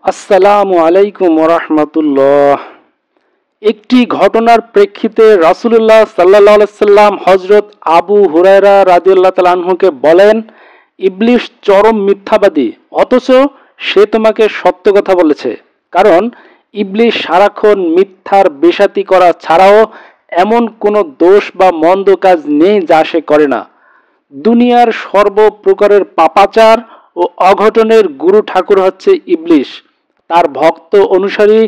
আসসালামু আলাইকুম ওরহমতুল্লাহ। একটি ঘটনার প্রেক্ষিতে রাসূলুল্লাহ সাল্লাল্লাহু আলাইহি সাল্লাম হযরত আবু হুরায়রা রাদিয়াল্লাহু তাআলা আনহুকে বলেন, ইবলিস চরম মিথ্যাবাদী, অথচ সে তোমাকে সত্য কথা বলেছে। কারণ ইবলিস সারাক্ষণ মিথ্যার বেশাতি করা ছাড়াও এমন কোনো দোষ বা মন্দ কাজ নেই যা সে করে না। দুনিয়ার সর্বপ্রকারের পাপাচার ও অঘটনের গুরু ঠাকুর হচ্ছে ইবলিস। তার ভক্ত অনুসারী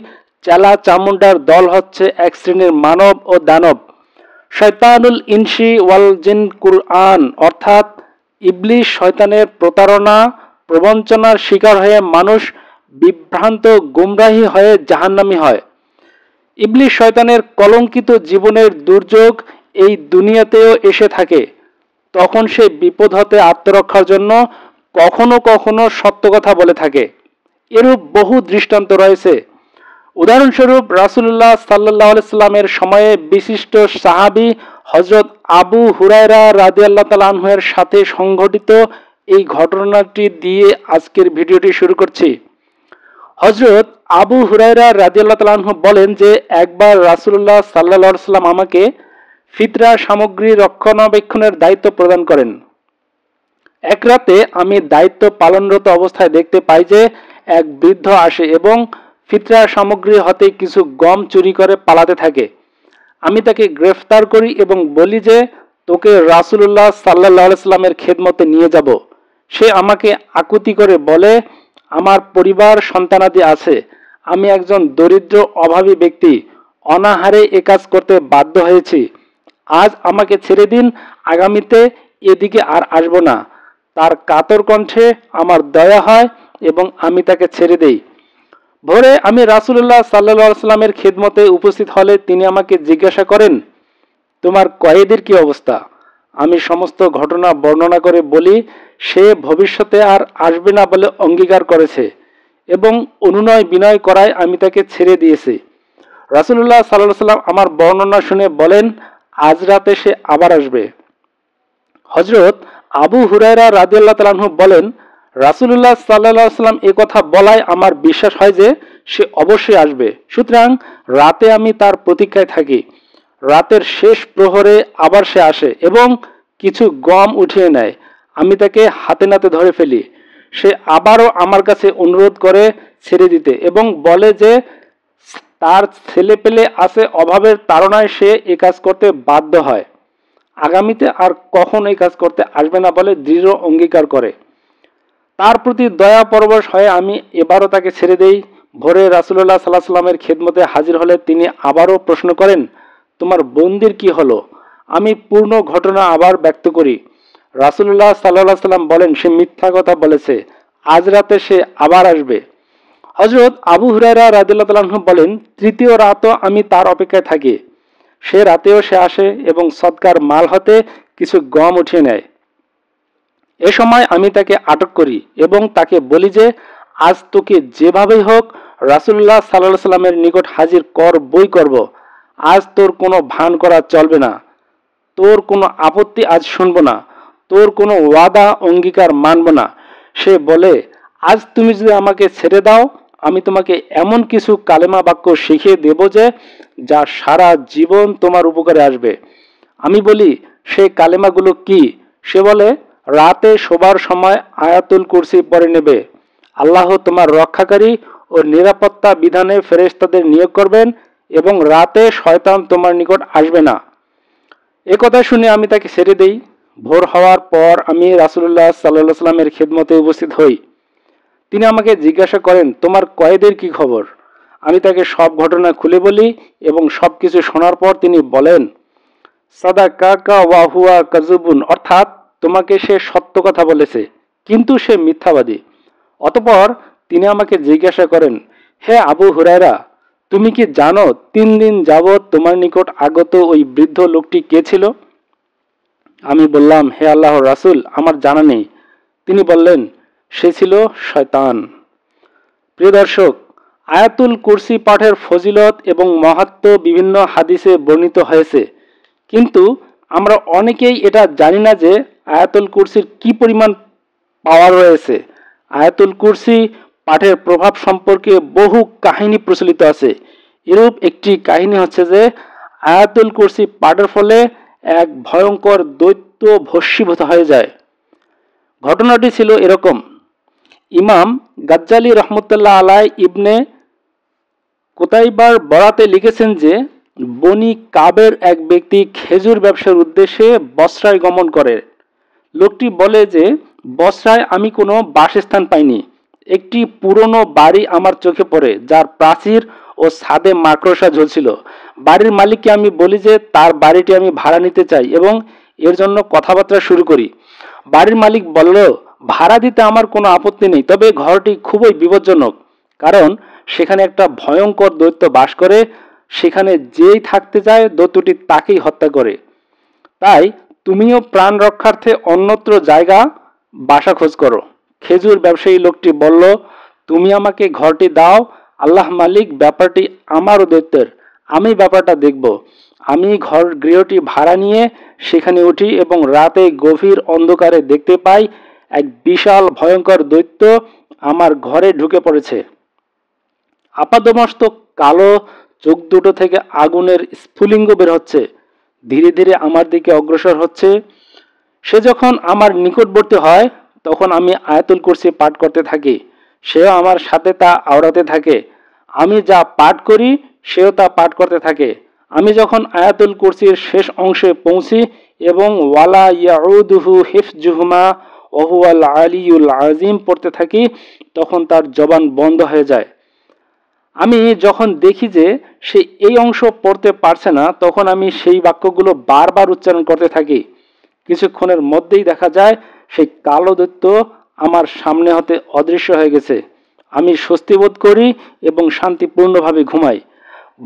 চেলা চামুন্ডার দল হচ্ছে এক শ্রেণীর মানব ও দানব। শয়তানুল ইনসি ওয়াল জিন কুরআন অর্থাৎ ইবলিস শয়তানের প্রতারণা প্রবঞ্চনার শিকার হয়ে মানুষ বিভ্রান্ত গুমরাহী হয়ে জাহান্নামী হয়। ইবলিস শয়তানের কলঙ্কিত জীবনের দুর্যোগ এই দুনিয়াতেও এসে থাকে। তখন সে বিপদ হতে আত্মরক্ষার জন্য কখনো কখনো সত্য কথা বলে থাকে। এরূপ বহু দৃষ্টান্ত রয়েছে। উদাহরণস্বরূপ রাসূলুল্লাহ সাল্লাল্লাহু আলাইহি সাল্লামের সময়ে বিশিষ্ট সাহাবী হযরত আবু হুরায়রা রাদিয়াল্লাহু তাআলা আনহু-এর সাথে সংঘটিত এই ঘটনাটি দিয়ে আজকের ভিডিওটি শুরু করছি। হযরত আবু হুরায়রা রাদিয়াল্লাহু তাআলা আনহু বলেন যে একবার রাসূলুল্লাহ সাল্লাল্লাহু আলাইহি সাল্লাম আমাকে ফিতরা সামগ্রী রক্ষণাবেক্ষণের দায়িত্ব প্রদান করেন। এক রাতে আমি দায়িত্ব পালনরত অবস্থায় দেখতে পাই যে এক বৃদ্ধ আসে এবং ফিতরা সামগ্রী হতে কিছু গম চুরি করে পালাতে থাকে। আমি তাকে গ্রেফতার করি এবং বলি যে তোকে রাসূলুল্লাহ সাল্লাল্লাহু আলাইহি সাল্লামের খেদমতে নিয়ে যাব। সে আমাকে আকুতি করে বলে, আমার পরিবার সন্তানাদি আছে, আমি একজন দরিদ্র অভাবী ব্যক্তি, অনাহারে এ কাজ করতে বাধ্য হয়েছি। আজ আমাকে ছেড়ে দিন, আগামীতে এদিকে আর আসব না। তার কাতর কণ্ঠে আমার দয়া হয় এবং আমি তাকে ছেড়ে দেই। ভোরে আমি রাসূলুল্লাহ সাল্লাল্লাহু আলাইহি সাল্লামের খেদমতে উপস্থিত হলে তিনি আমাকে জিজ্ঞাসা করেন, তোমার কয়েদির কি অবস্থা? আমি সমস্ত ঘটনা বর্ণনা করে বলি, সে ভবিষ্যতে আর আসবে না বলে অঙ্গীকার করেছে এবং অনুনয় বিনয় করায় আমি তাকে ছেড়ে দিয়েছি। রাসূলুল্লাহ সাল্লাল্লাহু আলাইহি সাল্লাম আমার বর্ণনা শুনে বলেন, আজ রাতে সে আবার আসবে। হযরত আবু হুরায়রা রাদিয়াল্লাহু তাআলা আনহু বলেন, রাসূলুল্লাহ সাল্লাল্লাহু আলাইহি সাল্লাম এই কথা বলায় আমার বিশ্বাস হয় যে সে অবশ্যই আসবে। সুতরাং রাতে আমি তার প্রতীক্ষায় থাকি। রাতের শেষ প্রহরে আবার সে আসে এবং কিছু গম উঠিয়ে নেয়। আমি তাকে হাতে নাতে ধরে ফেলি। সে আবারও আমার কাছে অনুরোধ করে ছেড়ে দিতে এবং বলে যে তার ছেলেপেলে আছে, অভাবের তাড়নায় সে এ কাজ করতে বাধ্য হয়। আগামীতে আর কখনো এই কাজ করতে আসবে না বলে দৃঢ় অঙ্গীকার করে। তার প্রতি দয়া পরবশ হয়ে আমি এবারও তাকে ছেড়ে দেই। ভোরে রাসূলুল্লাহ সাল্লাল্লাহু আলাইহি সাল্লামের খেদমতে হাজির হলে তিনি আবারও প্রশ্ন করেন, তোমার বন্দির কি হলো? আমি পূর্ণ ঘটনা আবার ব্যক্ত করি। রাসূলুল্লাহ সাল্লাল্লাহু আলাইহি সাল্লাম বলেন, সে মিথ্যা কথা বলেছে, আজ রাতে সে আবার আসবে। হযরত আবু হুরায়রা রাদিয়াল্লাহু তাআলা আনহু বলেন, তৃতীয় রাতও আমি তার অপেক্ষায় থাকি। সে রাতেও সে আসে এবং সদকার মাল হতে কিছু গম উঠিয়ে নেয়। এ সময় আমি তাকে আটক করি এবং তাকে বলি যে আজ তোকে যেভাবেই হোক রাসূলুল্লাহ সাল্লাল্লাহু আলাইহি সাল্লামের নিকট হাজির করবই করব। আজ তোর কোনো ভান করা চলবে না। তোর কোনো আপত্তি আজ শুনব না। তোর কোনো ওয়াদা অঙ্গীকার মানব না। সে বলে, আজ তুমি যদি আমাকে ছেড়ে দাও, আমি তোমাকে এমন কিছু কালেমা বাক্য শিখিয়ে দেব যে যা সারা জীবন তোমার উপকারে আসবে। আমি বলি, সেই কালেমাগুলো কি? সে বলে, রাতে শোবার সময় আয়াতুল কুরসি পড়ে নেবে। আল্লাহ তোমার রক্ষাকারী ও নিরাপত্তা বিধানে ফেরেশতাদের নিয়োগ করবেন এবং রাতে শয়তান তোমার নিকট আসবে না। এ কথা শুনে আমি তাকে ছেড়ে দেই। ভোর হওয়ার পর আমি রাসূলুল্লাহ সাল্লাল্লাহু আলাইহি সাল্লামের খেদমতে উপস্থিত হই। তিনি আমাকে জিজ্ঞাসা করেন, তোমার কয়েদের কি খবর? আমি তাকে সব ঘটনা খুলে বলি এবং সবকিছু শোনার পর তিনি বলেন, সাদাকাকা ওয়া হুয়া কাযুবুন অর্থাৎ তোমাকে সে সত্য কথা বলেছে কিন্তু সে মিথ্যাবাদী। অতঃপর তিনি আমাকে জিজ্ঞাসা করেন, হে আবু হুরায়রা, তুমি কি জানো 3 দিন যাবৎ তোমার নিকট আগত ওই বৃদ্ধ লোকটি কে ছিল? আমি বললাম, হে আল্লাহর রাসূল, আমার জানা নেই। তিনি বললেন, সে ছিল শয়তান। প্রিয় দর্শক, আয়াতুল কুরসি পাঠের ফজিলত এবং মাহাত্ম্য বিভিন্ন হাদিসে বর্ণিত হয়েছে, কিন্তু আমরা অনেকেই এটা জানি না যে আয়াতুল কুরসির কি পরিমাণ পাওয়ার রয়েছে। আয়াতুল কুরসি পাঠের প্রভাব সম্পর্কে বহু কাহিনী প্রচলিত আছে। এরূপ একটি কাহিনী হচ্ছে যে আয়াতুল কুরসি পাঠের ফলে এক ভয়ঙ্কর দৈত্য ভস্মীভূত হয়ে যায়। ঘটনাটি ছিল এরকম: ইমাম গাজ্জালি রহমতুল্লাহ আলাই ইবনে কোতাইবার বরাতে লিখেছেন যে বনি কাবের এক ব্যক্তি খেজুর ব্যবসার উদ্দেশ্যে বসরায় গমন করে। লোকটি বলে যে বসরায় আমি কোনো বাসস্থান পাইনি। একটি পুরনো বাড়ি আমার চোখে পড়ে, যার প্রাচীর ও ছাদে মাকড়সা ঝুলছিল। বাড়ির মালিককে আমি বলি যে তার বাড়িটি আমি ভাড়া নিতে চাই এবং এর জন্য কথাবার্তা শুরু করি। বাড়ির মালিক বলল, ভাড়া দিতে আমার কোনো আপত্তি নেই, তবে ঘরটি খুবই বিপজ্জনক, কারণ সেখানে একটা ভয়ঙ্কর দৈত্য বাস করে। সেখানে যেই থাকতে যায় দৈত্যটি তাকেই হত্যা করে। তাই তুমিও প্রাণ রক্ষার্থে অন্যত্র জায়গা বাসা খোঁজ করো। খেজুর ব্যবসায়ী লোকটি বলল, তুমি আমাকে ঘরটি দাও, আল্লাহ মালিক, ব্যাপারটি আমারও দৈত্যের, আমি ব্যাপারটা দেখব। আমি গৃহটি ভাড়া নিয়ে সেখানে উঠি এবং রাতে গভীর অন্ধকারে দেখতে পাই এক বিশাল ভয়ঙ্কর দৈত্য আমার ঘরে ঢুকে পড়েছে। আপাদমস্তক কালো, চোখ দুটো থেকে আগুনের স্ফুলিঙ্গ বের হচ্ছে, ধীরে ধীরে আমার দিকে অগ্রসর হচ্ছে। সে যখন আমার নিকটবর্তী হয় তখন আমি আয়াতুল কুরসি পাঠ করতে থাকি, সেও আমার সাথে তা আওড়াতে থাকে। আমি যা পাঠ করি সেও তা পাঠ করতে থাকে। আমি যখন আয়াতুল কুরসির শেষ অংশে পৌঁছি এবং ওয়ালা ইয়াউদুহু হিফজুহুমা ওয়া হুয়াল আলিয়ুল আযীম পড়তে থাকি, তখন তার জবান বন্ধ হয়ে যায়। আমি যখন দেখি যে সে এই অংশ পড়তে পারছে না, তখন আমি সেই বাক্যগুলো বারবার উচ্চারণ করতে থাকি। কিছুক্ষণের মধ্যেই দেখা যায় সেই কালো দৈত্য আমার সামনে হতে অদৃশ্য হয়ে গেছে। আমি স্বস্তি বোধ করি এবং শান্তিপূর্ণভাবে ঘুমাই।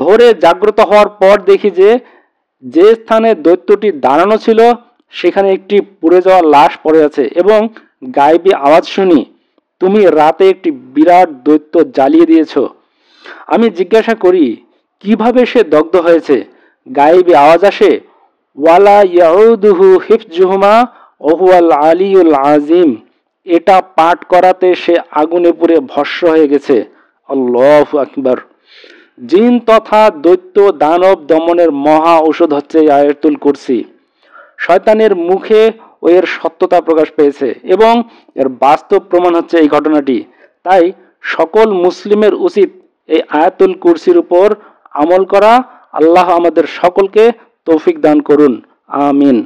ভোরে জাগ্রত হওয়ার পর দেখি যে যে স্থানে দৈত্যটি দাঁড়ানো ছিল সেখানে একটি পুড়ে যাওয়া লাশ পড়ে আছে এবং গায়েবী আওয়াজ শুনি, তুমি রাতে একটি বিরাট দৈত্য জ্বালিয়ে দিয়েছ। আমি জিজ্ঞাসা করি, কিভাবে সে দগ্ধ হয়েছে? গায়েবী আওয়াজ আসে, ওয়ালা ইয়াউদুহু হিফজুহুমা ওয়া হুয়াল আলিয়ুল আযীম। এটা পাঠ করাতে সে আগুনে পুড়ে ভস্ম হয়ে গেছে। আল্লাহু আকবার। জিন তথা দৈত্য দানব দমনের মহা ঔষধ হচ্ছে আয়াতুল কুরসি। শয়তানের মুখে ও এর সত্যতা প্রকাশ পেয়েছে এবং এর বাস্তব প্রমাণ হচ্ছে এই ঘটনাটি। তাই সকল মুসলিমের উচিত এই আয়াতুল কুরসির উপর আমল করা। আল্লাহ আমাদের সকলকে তৌফিক দান করুন, আমিন।